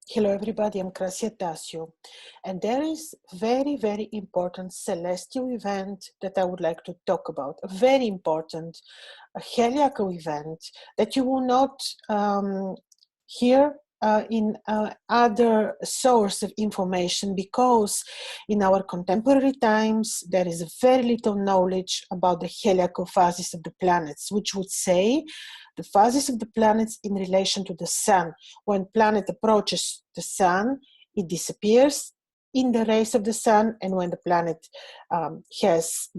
Hello everybody, I'm Krasia Tasio, and there is very, very important celestial event that I would like to talk about. A very important, a heliacal event that you will not hear in other source of information, because in our contemporary times there is very little knowledge about the heliacal phases of the planets, which would say the phases of the planets in relation to the sun. When planet approaches the sun, it disappears in the rays of the sun, and when the planet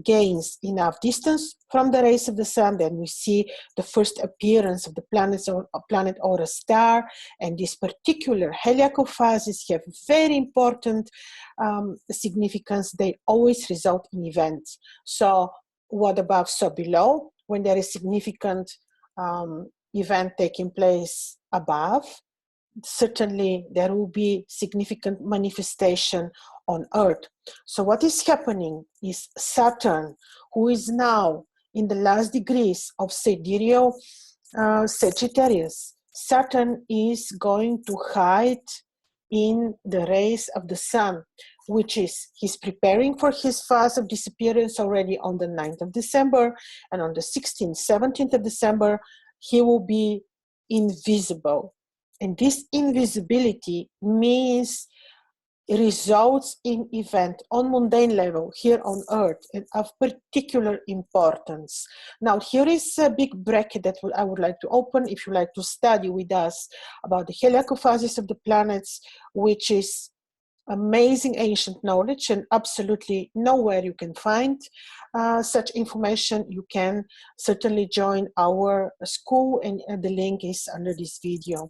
gains enough distance from the rays of the sun, then we see the first appearance of the planets or a planet or a star. And these particular heliacal phases have very important significance. They always result in events. So what above, so below. When there is significant event taking place above, certainly there will be significant manifestation on Earth. So what is happening is Saturn, who is now in the last degrees of sidereal Sagittarius, Saturn is going to hide in the rays of the sun, which is, he's preparing for his phase of disappearance already on the 9th of December, and on the 16th, 17th of December, he will be invisible. And this invisibility means results in event on mundane level here on Earth and of particular importance. Now, here is a big bracket that I would like to open if you like to study with us about the heliacal phases of the planets, which is amazing ancient knowledge and absolutely nowhere you can find such information. You can certainly join our school, and the link is under this video.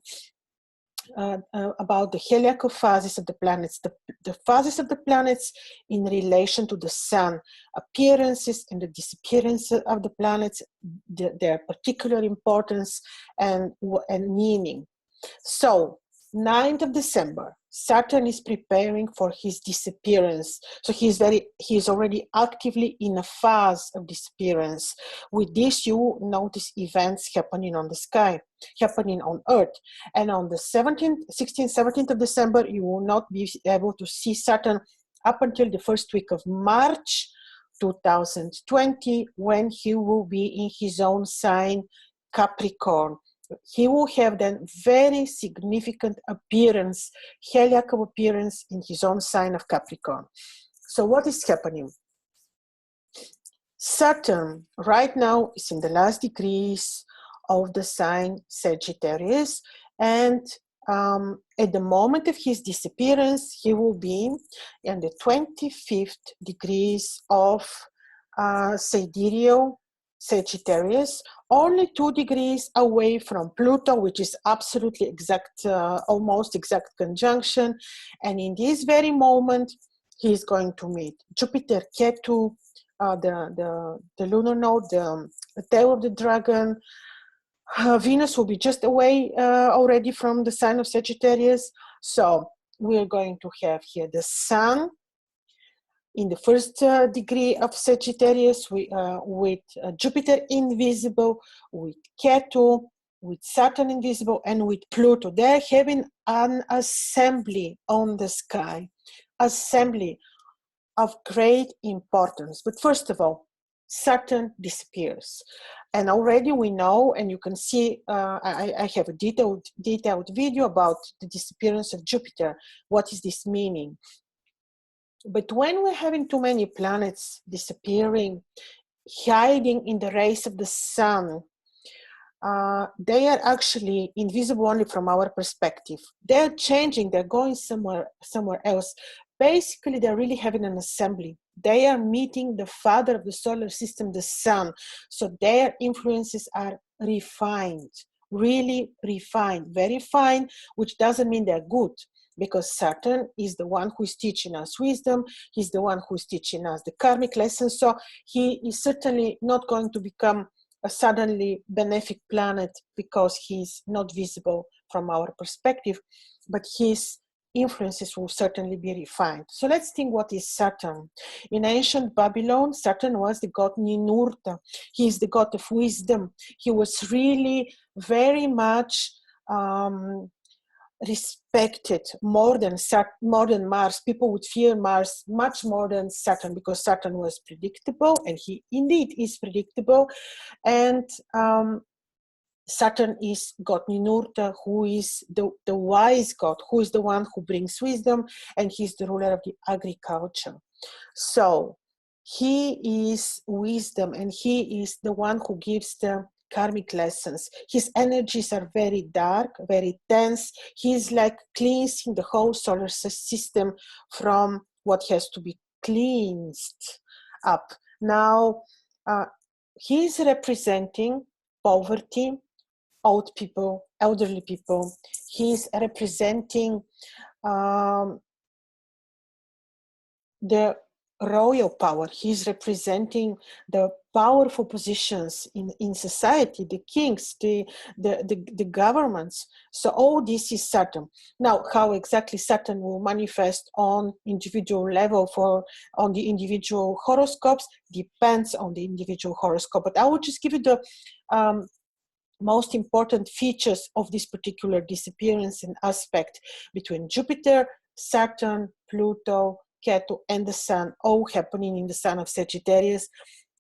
About the heliacal phases of the planets, the phases of the planets in relation to the sun, appearances and the disappearance of the planets, their particular importance and meaning. So, 9th of December, Saturn is preparing for his disappearance. So he's already actively in a phase of disappearance. With this, you notice events happening on the sky, happening on Earth. And on the 16th, 17th of December, you will not be able to see Saturn up until the first week of March 2020, when he will be in his own sign, Capricorn. He will have then very significant appearance, heliacal appearance in his own sign of Capricorn. So what is happening? Saturn right now is in the last degrees of the sign Sagittarius, and at the moment of his disappearance, he will be in the 25th degrees of sidereal Sagittarius, only 2 degrees away from Pluto, which is absolutely exact, almost exact conjunction. And in this very moment, he is going to meet Jupiter, Ketu, the lunar node, the tail of the dragon. Venus will be just away already from the sign of Sagittarius. So we're going to have here the Sun in the first degree of Sagittarius, with Jupiter invisible, with Ketu, with Saturn invisible, and with Pluto. They're having an assembly on the sky, assembly of great importance. But first of all, Saturn disappears. And already we know, and you can see, I have a detailed video about the disappearance of Jupiter. What is this meaning? But when we're having too many planets disappearing, hiding in the rays of the sun, they are actually invisible only from our perspective. They're changing, they're going somewhere else. Basically, they're really having an assembly. They are meeting the father of the solar system, the sun. So their influences are refined, really refined, very fine, which doesn't mean they're good, because Saturn is the one who is teaching us wisdom. He's the one who is teaching us the karmic lessons. So he is certainly not going to become a suddenly benefic planet because he's not visible from our perspective, but his influences will certainly be refined. So let's think, what is Saturn? In ancient Babylon, Saturn was the god Ninurta. He is the god of wisdom. He was really very much respected more than Mars. People would fear Mars much more than Saturn, because Saturn was predictable, and he indeed is predictable. And Saturn is God Ninurta, who is the wise God, who is the one who brings wisdom, and he's the ruler of the agriculture. So he is wisdom, and he is the one who gives the karmic lessons. His energies are very dark, very tense. He's like cleansing the whole solar system from what has to be cleansed up. Now, he's representing poverty, old people, elderly people. He's representing the royal power. He's representing the powerful positions in society, the kings, the governments. So all this is Saturn. Now, how exactly Saturn will manifest on individual level on the individual horoscopes depends on the individual horoscope. But I will just give you the most important features of this particular disappearance and aspect between Jupiter, Saturn, Pluto, Ketu, and the Sun, all happening in the sign of Sagittarius.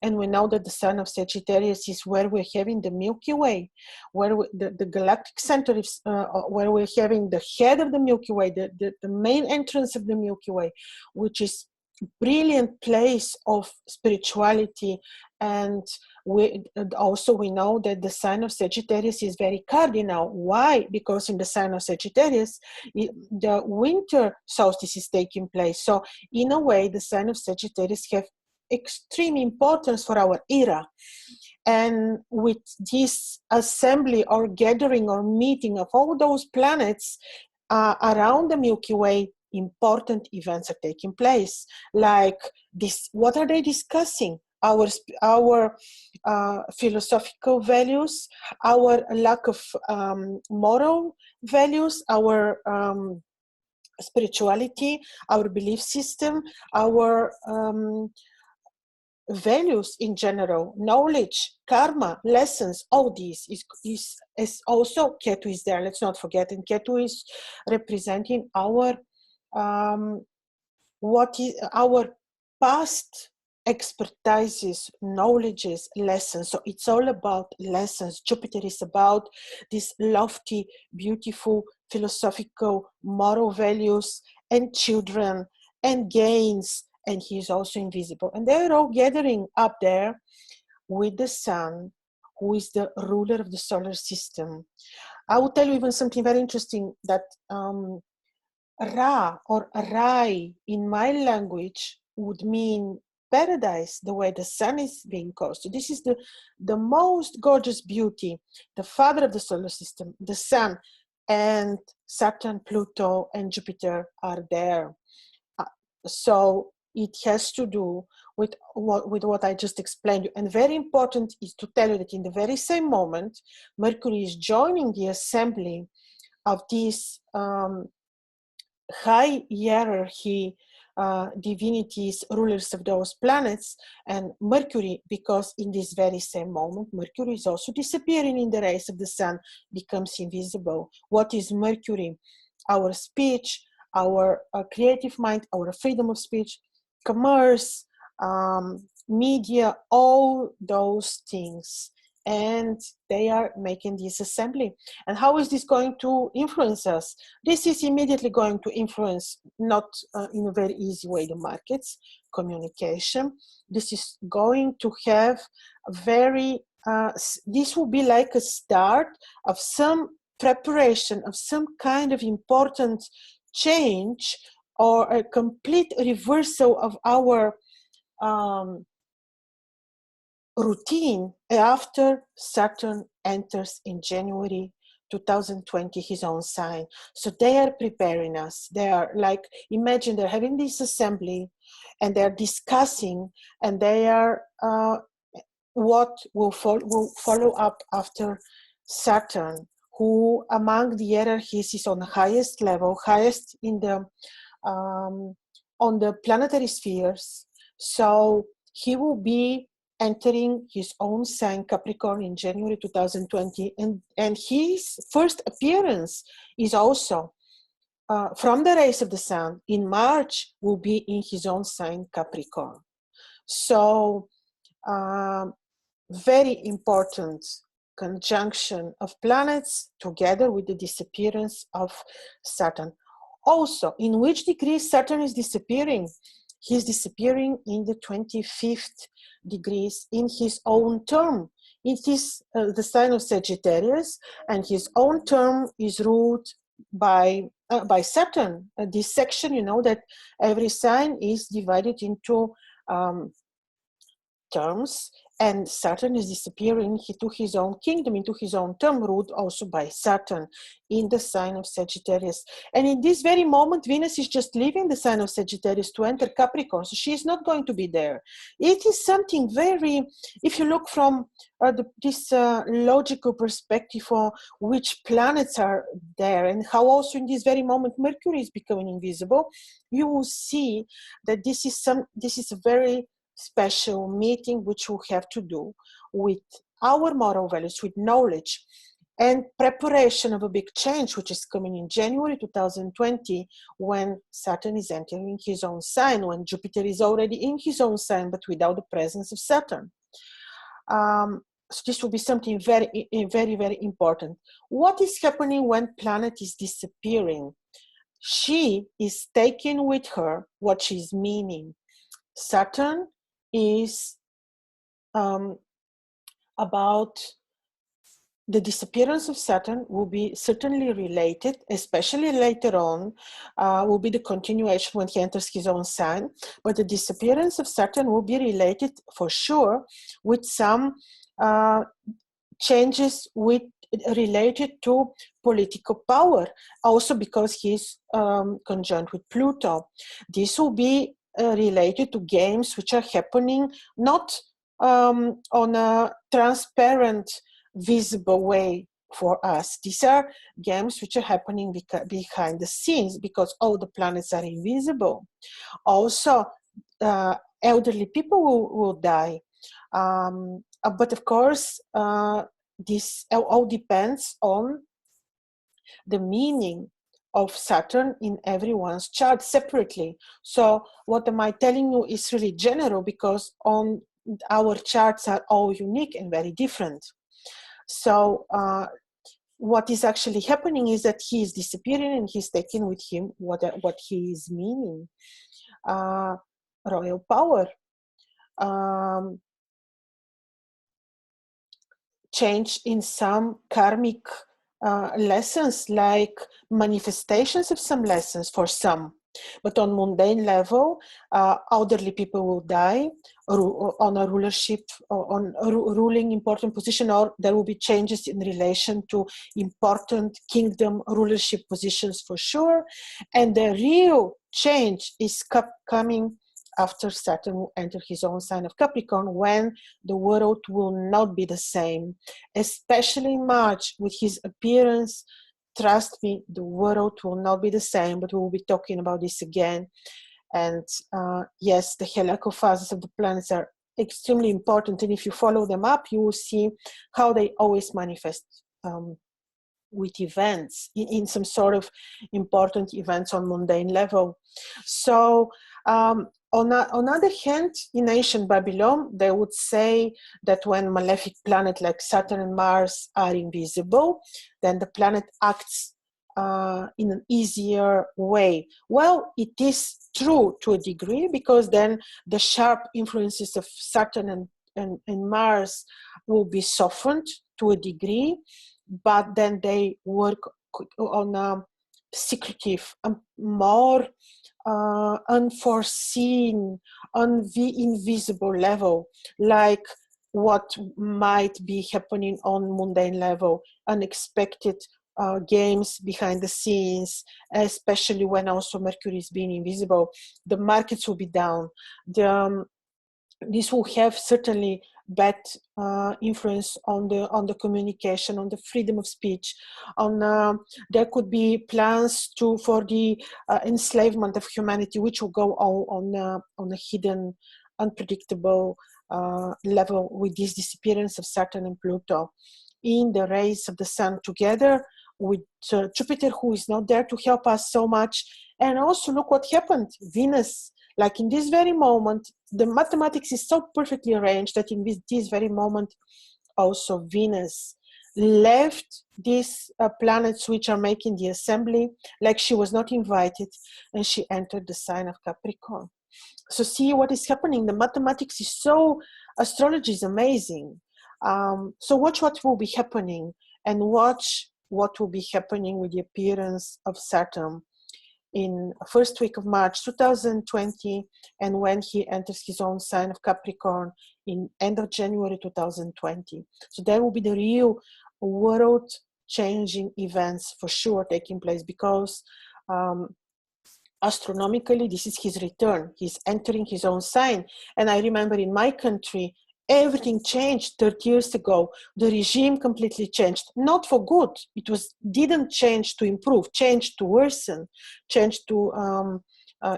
And we know that the sign of Sagittarius is where we're having the Milky Way, where the galactic center is, where we're having the head of the Milky Way, the main entrance of the Milky Way, which is brilliant place of spirituality. And we know that the sign of Sagittarius is very cardinal. Why? Because in the sign of Sagittarius, the winter solstice is taking place. So in a way, the sign of Sagittarius have extreme importance for our era. And with this assembly or gathering or meeting of all those planets around the Milky Way, important events are taking place. Like this, what are they discussing? Our philosophical values, our lack of moral values, our spirituality, our belief system, our values in general, knowledge, karma, lessons, all this is also Ketu is there. Let's not forget, and Ketu is representing our what is our past expertises, knowledges, lessons. So it's all about lessons. Jupiter is about these lofty, beautiful, philosophical, moral values, and children, and gains. And he's also invisible. And they're all gathering up there with the Sun, who is the ruler of the solar system. I will tell you even something very interesting, that Ra or Rai in my language would mean paradise, the way the sun is being called. So this is the most gorgeous beauty, the father of the solar system, the sun, and Saturn, Pluto, and Jupiter are there. So it has to do with what I just explained you. And very important is to tell you that in the very same moment, Mercury is joining the assembly of these high hierarchy divinities, rulers of those planets. And Mercury, because in this very same moment, Mercury is also disappearing in the rays of the sun, becomes invisible. What is Mercury? Our speech, our creative mind, our freedom of speech, commerce, media, all those things. And they are making this assembly. And how is this going to influence us? This is immediately going to influence, not in a very easy way, the markets, communication. This is going to have a very, this will be like a start of some preparation of some kind of important change, or a complete reversal of our routine after Saturn enters in January 2020 his own sign. So they are preparing us. They are like, imagine they're having this assembly and they're discussing, and they are what will follow up after Saturn, who among the hierarchies is on the highest level, highest in the on the planetary spheres. So he will be entering his own sign Capricorn in January 2020, and his first appearance is also from the rays of the sun in March, will be in his own sign Capricorn. So very important conjunction of planets together with the disappearance of Saturn. Also, in which degree Saturn is disappearing? He's disappearing in the 25th degrees in his own term. It is the sign of Sagittarius, and his own term is ruled by Saturn. This section, you know that every sign is divided into terms, and Saturn is disappearing to his own kingdom, into his own term, ruled also by Saturn in the sign of Sagittarius. And in this very moment, Venus is just leaving the sign of Sagittarius to enter Capricorn, so she is not going to be there. It is something very, if you look from this logical perspective for which planets are there, and how also in this very moment Mercury is becoming invisible, you will see that this is a very special meeting which will have to do with our moral values, with knowledge and preparation of a big change which is coming in January 2020, when Saturn is entering his own sign, when Jupiter is already in his own sign but without the presence of Saturn. So this will be something very, very, very important. What is happening when planet is disappearing? She is taking with her what she's meaning. Saturn is about the disappearance of Saturn will be certainly related, especially later on, will be the continuation when he enters his own sign. But the disappearance of Saturn will be related for sure with some changes related to political power, also because he's conjunct with Pluto. This will be related to games which are happening not on a transparent, visible way for us. These are games which are happening behind the scenes because all the planets are invisible. Also, elderly people will die. But of course, this all depends on the meaning of Saturn in everyone's chart separately. So what am I telling you is really general, because on our charts are all unique and very different. So what is actually happening is that he is disappearing and he's taking with him what he is meaning. Royal power. Change in some karmic lessons, like manifestations of some lessons for some. But on mundane level, elderly people will die on a rulership, on a ruling important position, or there will be changes in relation to important kingdom rulership positions for sure. And the real change is coming after Saturn will enter his own sign of Capricorn, when the world will not be the same. Especially in March, with his appearance, trust me, the world will not be the same, but we will be talking about this again. And yes, the heliacal phases of the planets are extremely important, and if you follow them up, you will see how they always manifest with events, in some sort of important events on mundane level. So on the other hand, in ancient Babylon, they would say that when malefic planets like Saturn and Mars are invisible, then the planet acts in an easier way. Well, it is true to a degree, because then the sharp influences of Saturn and Mars will be softened to a degree, but then they work on a secretive, more unforeseen, invisible level, like what might be happening on mundane level, unexpected games behind the scenes, especially when also Mercury is being invisible. The markets will be down. This will have certainly bad influence on the communication, on the freedom of speech. There could be plans for the enslavement of humanity, which will go on a hidden, unpredictable level with this disappearance of Saturn and Pluto in the rays of the sun together with Jupiter, who is not there to help us so much. And also look what happened. Venus, like in this very moment, the mathematics is so perfectly arranged that in this very moment, also Venus left these planets which are making the assembly, like she was not invited, and she entered the sign of Capricorn. So see what is happening. The mathematics is so, astrology is amazing. So watch what will be happening, and watch what will be happening with the appearance of Saturn in first week of March 2020, and when he enters his own sign of Capricorn in end of January 2020. So there will be the real world changing events for sure taking place, because astronomically this is his return. He's entering his own sign. And I remember in my country, everything changed 30 years ago. The regime completely changed, not for good. It didn't change to improve, changed to worsen, changed to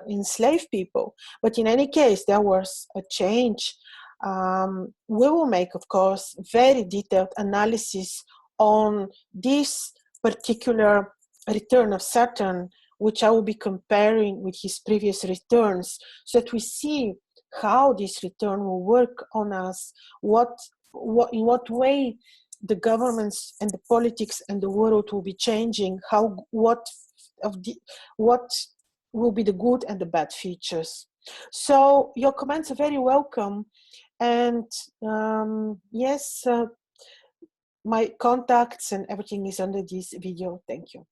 enslave people. But in any case, there was a change. We will make, of course, very detailed analysis on this particular return of Saturn, which I will be comparing with his previous returns, so that we see how this return will work on us, in what way the governments and the politics and the world will be changing, what will be the good and the bad features. So your comments are very welcome. And yes, my contacts and everything is under this video. Thank you.